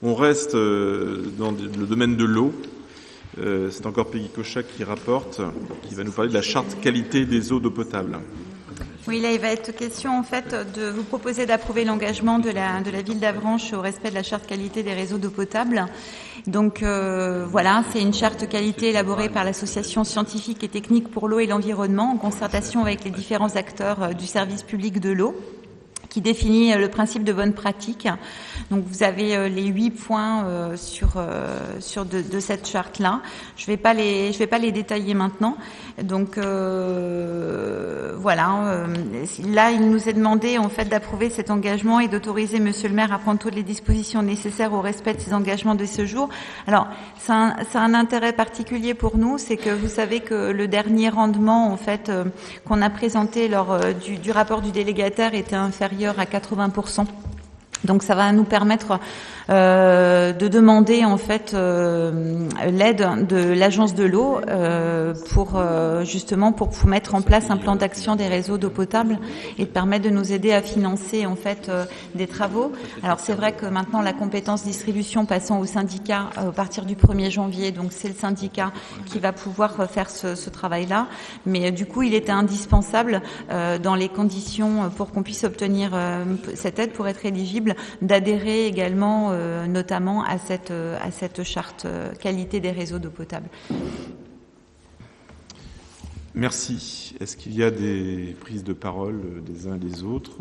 On reste dans le domaine de l'eau. C'est encore Peggy Cochat qui rapporte, qui va nous parler de la charte qualité des eaux d'eau potable. Oui, là, il va être question, en fait, de vous proposer d'approuver l'engagement de la ville d'Avranches au respect de la charte qualité des réseaux d'eau potable. Donc, voilà, c'est une charte qualité élaborée par l'association scientifique et technique pour l'eau et l'environnement en concertation avec les différents acteurs du service public de l'eau, qui définit le principe de bonne pratique. Donc vous avez les 8 points de cette charte-là. Je vais pas les détailler maintenant. Donc voilà. Là, il nous est demandé en fait d'approuver cet engagement et d'autoriser Monsieur le maire à prendre toutes les dispositions nécessaires au respect de ces engagements de ce jour. Alors, c'est un intérêt particulier pour nous, c'est que vous savez que le dernier rendement en fait qu'on a présenté lors du rapport du délégataire était inférieur à 80%. Donc ça va nous permettre de demander en fait l'aide de l'agence de l'eau pour mettre en place un plan d'action des réseaux d'eau potable et de permettre de nous aider à financer en fait des travaux. Alors c'est vrai que maintenant la compétence distribution passant au syndicat à partir du 1er janvier, donc c'est le syndicat qui va pouvoir faire ce travail-là. Mais du coup il était indispensable dans les conditions pour qu'on puisse obtenir cette aide pour être éligible d'adhérer également notamment à cette charte qualité des réseaux d'eau potable. Merci. Est-ce qu'il y a des prises de parole des uns et des autres?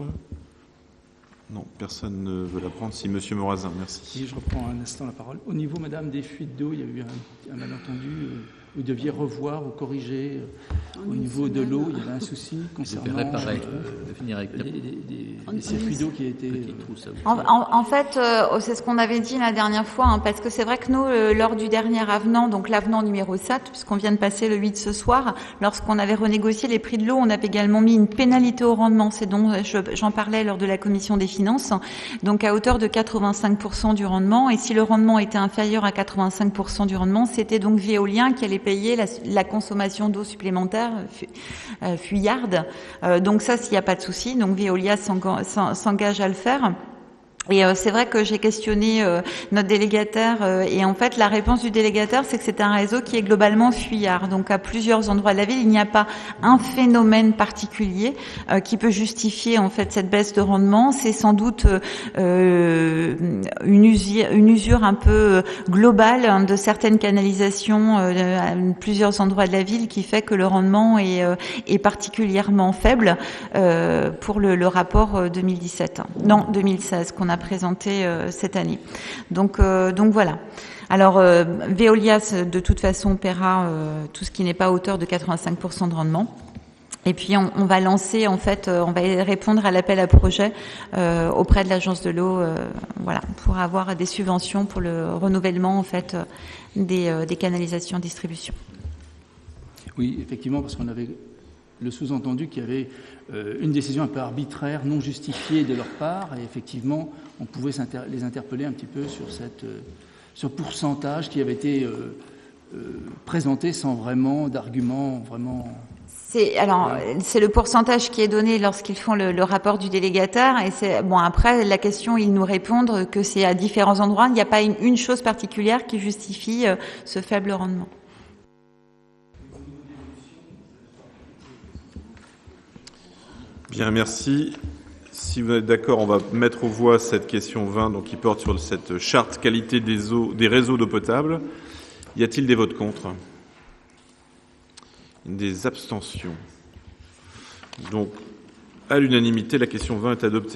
Non, personne ne veut la prendre. Si Monsieur Morazin, merci. Si je reprends un instant la parole. Au niveau, Madame, des fuites d'eau, il y a eu un malentendu. Vous deviez revoir ou corriger au niveau de l'eau. Il y avait un souci concernant les circuits d'eau qui étaient... En fait, c'est ce qu'on avait dit la dernière fois, hein, parce que c'est vrai que nous, lors du dernier avenant, donc l'avenant numéro 7, puisqu'on vient de passer le 8 ce soir, lorsqu'on avait renégocié les prix de l'eau, on avait également mis une pénalité au rendement. C'est dont j'en parlais lors de la commission des finances, donc à hauteur de 85% du rendement. Et si le rendement était inférieur à 85% du rendement, c'était donc Veolia qui allait payer la consommation d'eau supplémentaire fuyarde. Donc ça, s'il n'y a pas de souci, donc Veolia s'engage à le faire. Et c'est vrai que j'ai questionné notre délégataire et en fait la réponse du délégataire c'est que c'est un réseau qui est globalement fuyard. Donc à plusieurs endroits de la ville, il n'y a pas un phénomène particulier qui peut justifier en fait cette baisse de rendement. C'est sans doute une usure un peu globale de certaines canalisations à plusieurs endroits de la ville qui fait que le rendement est particulièrement faible pour le rapport 2017. Non, 2016 qu'on a présenté cette année. Donc voilà. Alors Veolia de toute façon paiera tout ce qui n'est pas à hauteur de 85% de rendement. Et puis on va lancer en fait, on va répondre à l'appel à projet auprès de l'agence de l'eau, voilà, pour avoir des subventions pour le renouvellement en fait des canalisations de distribution. Oui, effectivement, parce qu'on avait le sous-entendu qu'il y avait une décision un peu arbitraire, non justifiée de leur part, et effectivement, on pouvait les interpeller un petit peu sur ce pourcentage qui avait été présenté sans vraiment d'arguments vraiment... C'est le pourcentage qui est donné lorsqu'ils font le rapport du délégataire, et c'est bon. Après, la question, ils nous répondent que c'est à différents endroits. Il n'y a pas une chose particulière qui justifie ce faible rendement. Bien, merci. Si vous êtes d'accord, on va mettre aux voix cette question 20, donc qui porte sur cette charte qualité des réseaux d'eau potable. Y a-t-il des votes contre? Des abstentions? Donc, à l'unanimité, la question 20 est adoptée.